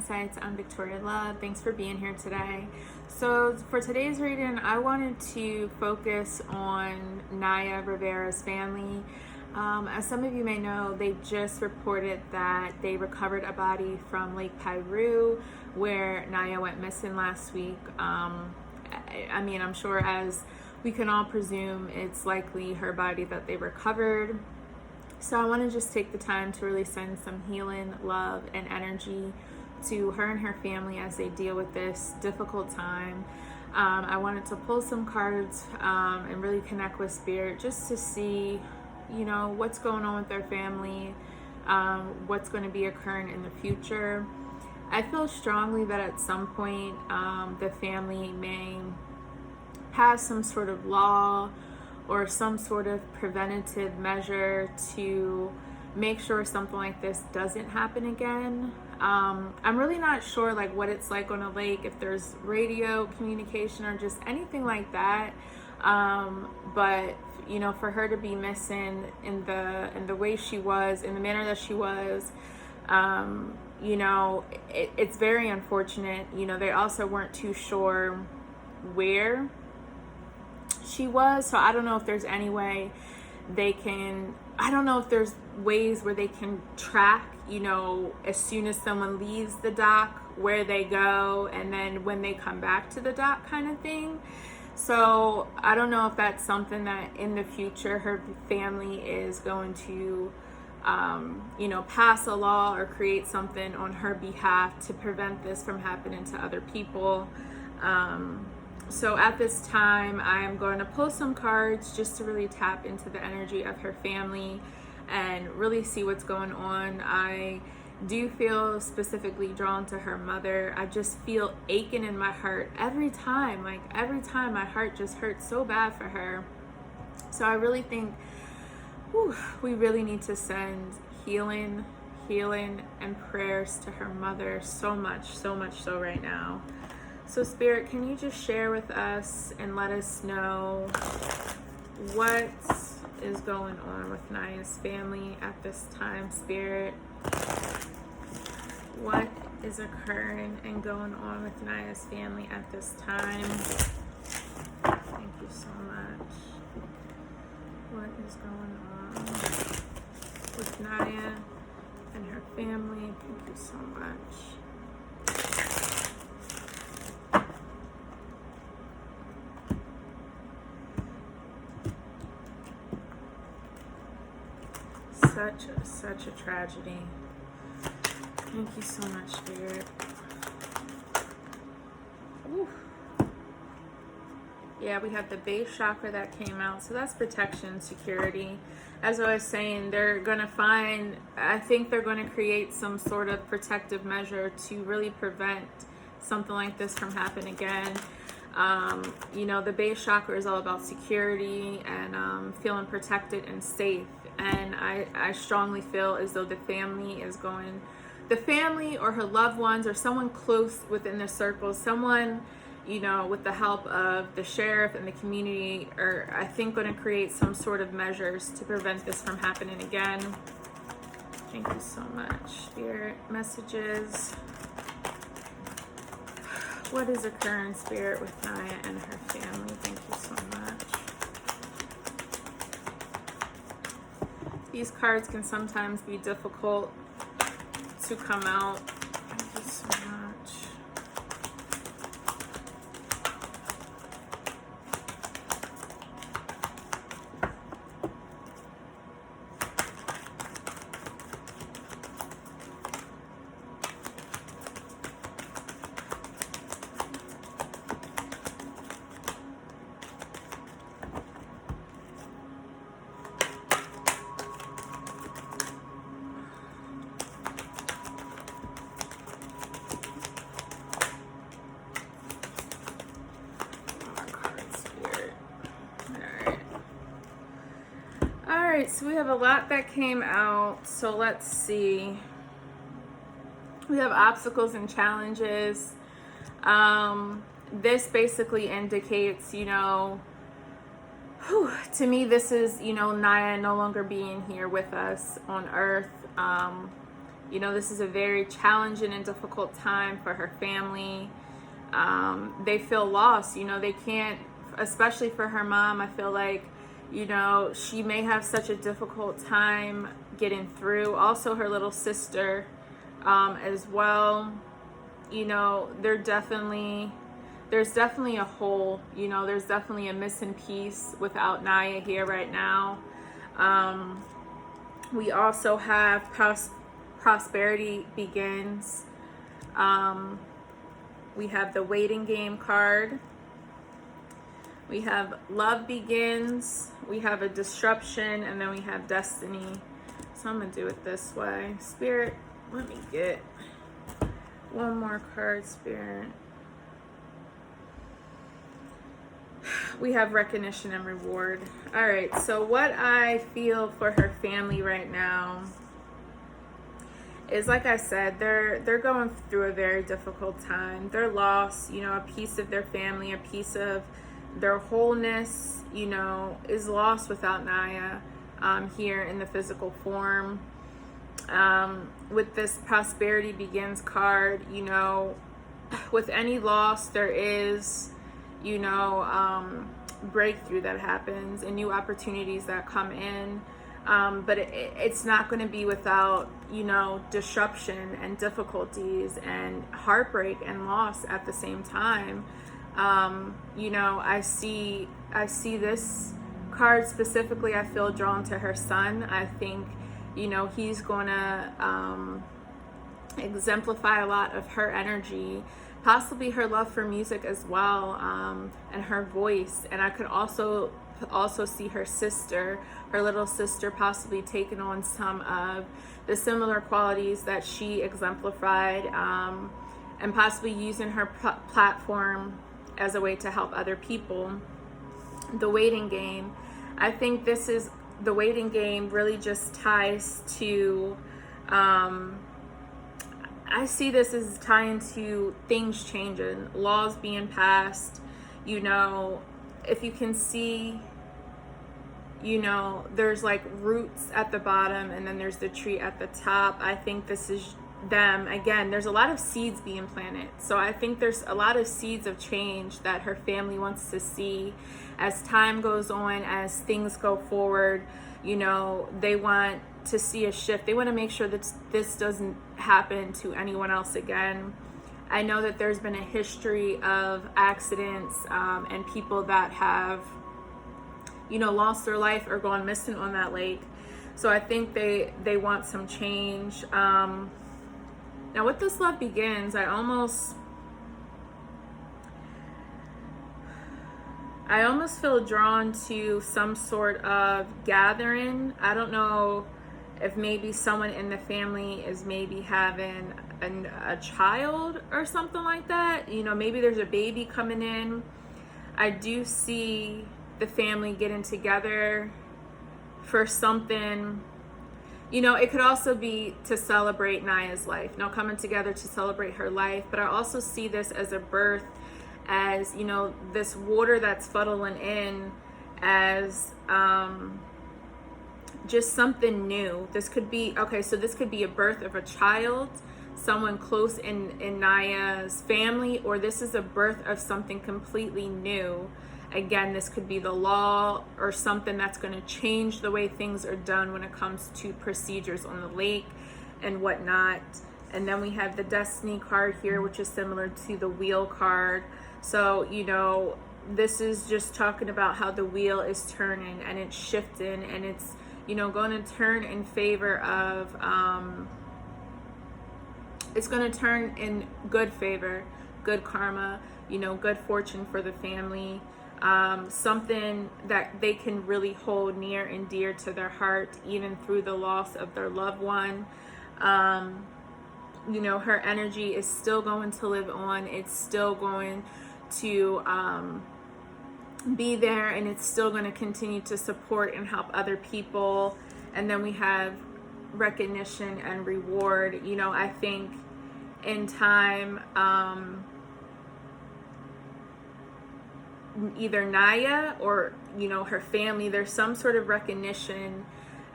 Insights. I'm Victoria Love. Thanks for being here today. So for today's reading, I wanted to focus on Naya Rivera's family. As some of you may know, they just reported that they recovered a body from Lake Piru, where Naya went missing last week. I'm sure, as we can all presume, it's likely her body that they recovered. So I want to just take the time to really send some healing, love, and energy to her and her family as they deal with this difficult time. I wanted to pull some cards and really connect with Spirit just to see, what's going on with their family, what's going to be occurring in the future. I feel strongly that at some point the family may pass some sort of law or some sort of preventative measure to make sure something like this doesn't happen again. I'm really not sure what it's like on a lake, if there's radio communication or just anything like that. But for her to be missing in the way she was, in the manner that she was, it's very unfortunate. They also weren't too sure where she was, so I don't know if there's any way I don't know if there's ways where they can track, as soon as someone leaves the dock, where they go, and then when they come back to the dock kind of thing. So I don't know if that's something that in the future her family is going to pass a law or create something on her behalf to prevent this from happening to other people. So at this time, I'm going to pull some cards just to really tap into the energy of her family and really see what's going on. I do feel specifically drawn to her mother. I just feel aching in my heart every time. My heart just hurts so bad for her. So I really think we really need to send healing, and prayers to her mother so much so right now. So Spirit, can you just share with us and let us know what is going on with Naya's family at this time, Spirit? What is occurring and going on with Naya's family at this time? Thank you so much. What is going on with Naya and her family? Thank you so much. Such a tragedy. Thank you so much, Spirit. Ooh. Yeah, we have the base chakra that came out, so that's protection, security. As I was saying, I think they're going to create some sort of protective measure to really prevent something like this from happening again. The base chakra is all about security and feeling protected and safe. And I strongly feel as though the family or her loved ones or someone close within the circle, someone, with the help of the sheriff and the community, are, I think, going to create some sort of measures to prevent this from happening again. Thank you so much, Spirit. Messages. What is occurring, Spirit, with Naya and her family? Thank you so much. These cards can sometimes be difficult to come out. Thank you so much. Alright, so we have a lot that came out, so let's see. We have obstacles and challenges. This basically indicates, to me, this is, Naya no longer being here with us on Earth. You know, this is a very challenging and difficult time for her family. They feel lost. You know, they can't, especially for her mom, I feel like, you know, she may have such a difficult time getting through. Also, her little sister as well. You know, there's definitely a hole. You know, there's definitely a missing piece without Naya here right now. We also have prosperity begins. We have the waiting game card. We have love begins. We have a disruption, and then we have destiny. So I'm gonna do it this way. Spirit, let me get one more card, Spirit. We have recognition and reward. All right, so what I feel for her family right now is, like I said, they're going through a very difficult time. They're lost, you know, a piece of their family, a piece of their wholeness, you know, is lost without Naya here in the physical form. With this prosperity begins card, you know, with any loss, there is, you know, breakthrough that happens and new opportunities that come in. But it's not going to be without, you know, disruption and difficulties and heartbreak and loss at the same time. You know, I see this card specifically. I feel drawn to her son. I think, you know, he's going to exemplify a lot of her energy, possibly her love for music as well, and her voice. And I could also see her sister, her little sister, possibly taking on some of the similar qualities that she exemplified, and possibly using her platform as a way to help other people. The waiting game, I think this is, the waiting game really just ties to, I see this as tying to things changing, laws being passed. You know, if you can see, you know, there's like roots at the bottom and then there's the tree at the top. I think this is them. Again, there's a lot of seeds being planted. So I think there's a lot of seeds of change that her family wants to see as time goes on, as things go forward. You know, they want to see a shift. They want to make sure that this doesn't happen to anyone else again. I know that there's been a history of accidents and people that have, you know, lost their life or gone missing on that lake. So I think they want some change. Now with this love begins, I almost feel drawn to some sort of gathering. I don't know if maybe someone in the family is maybe having a child or something like that. You know, maybe there's a baby coming in. I do see the family getting together for something. You know, it could also be to celebrate Naya's life, you know, coming together to celebrate her life. But I also see this as a birth, as, you know, this water that's fuddling in, as just something new. This could be, okay, so this could be a birth of a child, someone close in Naya's family, or this is a birth of something completely new. Again, this could be the law or something that's going to change the way things are done when it comes to procedures on the lake and whatnot. And then we have the Destiny card here, which is similar to the Wheel card. So, you know, this is just talking about how the wheel is turning and it's shifting, and it's, you know, going to turn in favor of, it's going to turn in good favor, good karma, you know, good fortune for the family. Something that they can really hold near and dear to their heart, even through the loss of their loved one. You know, her energy is still going to live on. It's still going to be there, and it's still going to continue to support and help other people. And then we have recognition and reward. You know, I think in time, either Naya or, you know, her family, there's some sort of recognition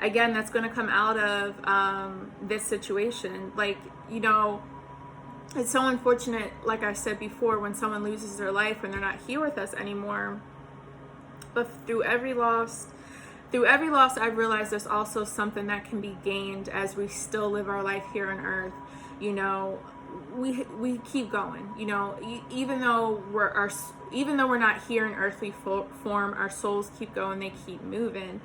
again, that's going to come out of this situation. Like, you know, it's so unfortunate, like I said before, when someone loses their life, when they're not here with us anymore. But through every loss, I've realized there's also something that can be gained as we still live our life here on earth. You know, we keep going. You know, even though we're not here in earthly form, our souls keep going. They keep moving.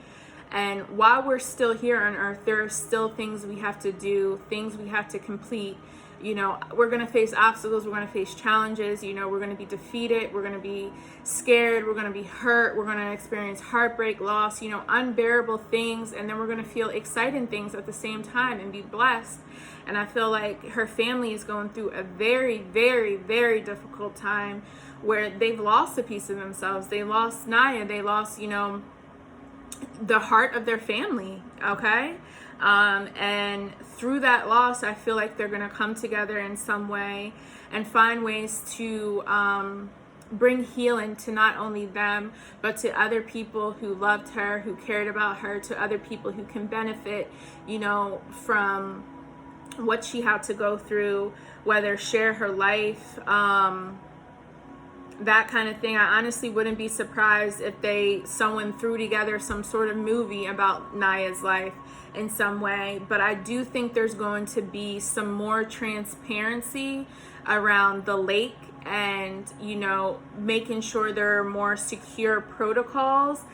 And while we're still here on earth, there are still things we have to do, things we have to complete. You know, we're going to face obstacles, we're going to face challenges, you know, we're going to be defeated, we're going to be scared, we're going to be hurt, we're going to experience heartbreak, loss, you know, unbearable things, and then we're going to feel exciting things at the same time and be blessed. And I feel like her family is going through a very, very, very difficult time where they've lost a piece of themselves. They lost Naya, they lost, you know, the heart of their family, okay? And through that loss, I feel like they're going to come together in some way and find ways to bring healing to not only them, but to other people who loved her, who cared about her, to other people who can benefit, you know, from what she had to go through, whether share her life, that kind of thing. I honestly wouldn't be surprised if someone threw together some sort of movie about Naya's life in some way. But I do think there's going to be some more transparency around the lake, and, you know, making sure there are more secure protocols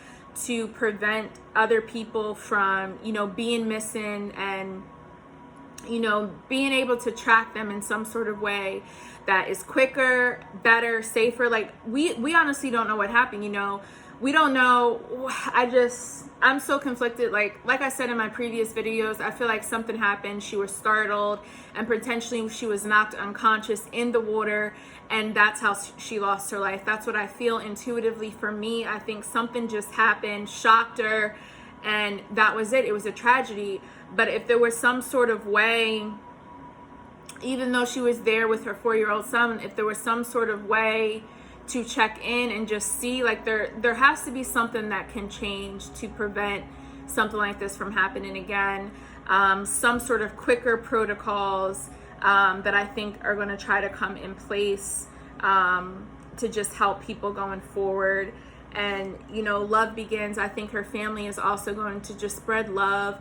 to prevent other people from, you know, being missing, and, you know, being able to track them in some sort of way that is quicker, better, safer. Like, we honestly don't know what happened, you know. We don't know. I'm so conflicted. Like I said in my previous videos, I feel like something happened. She was startled, and potentially she was knocked unconscious in the water, and that's how she lost her life. That's what I feel intuitively. For me, I think something just happened, shocked her, and that was it. It was a tragedy. But if there was some sort of way, even though she was there with her 4-year-old son, if there was some sort of way to check in and just see, like, there has to be something that can change to prevent something like this from happening again. Some sort of quicker protocols that I think are going to try to come in place to just help people going forward. And, you know, love begins. I think her family is also going to just spread love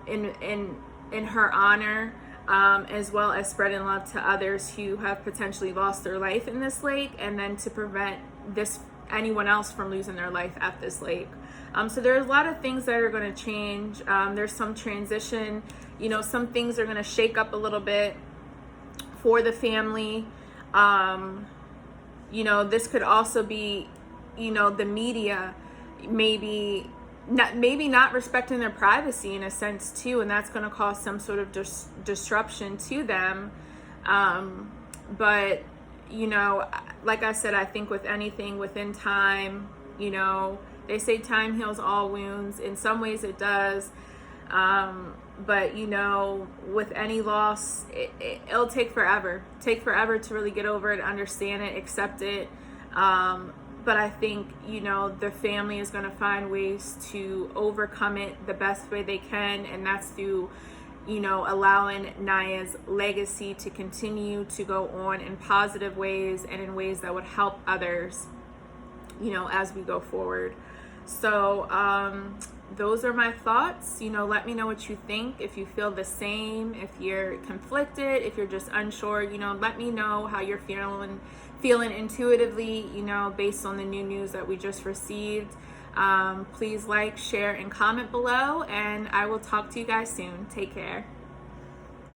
in her honor, as well as spreading love to others who have potentially lost their life in this lake, and then to prevent anyone else from losing their life at this lake. So there's a lot of things that are going to change. There's some transition, you know, some things are going to shake up a little bit for the family. You know, this could also be, you know, the media maybe not respecting their privacy in a sense too, and that's going to cause some sort of disruption to them. But, you know, like I said, I think with anything, within time, you know, they say time heals all wounds. In some ways it does. But, you know, with any loss, it'll take forever to really get over it, understand it, accept it. But I think, you know, the family is going to find ways to overcome it the best way they can. And that's through, you know, allowing Naya's legacy to continue to go on in positive ways and in ways that would help others, you know, as we go forward. So those are my thoughts. You know, let me know what you think. If you feel the same, if you're conflicted, if you're just unsure, you know, let me know how you're feeling intuitively, you know, based on the new news that we just received. Please like, share, and comment below, and I will talk to you guys soon. Take care.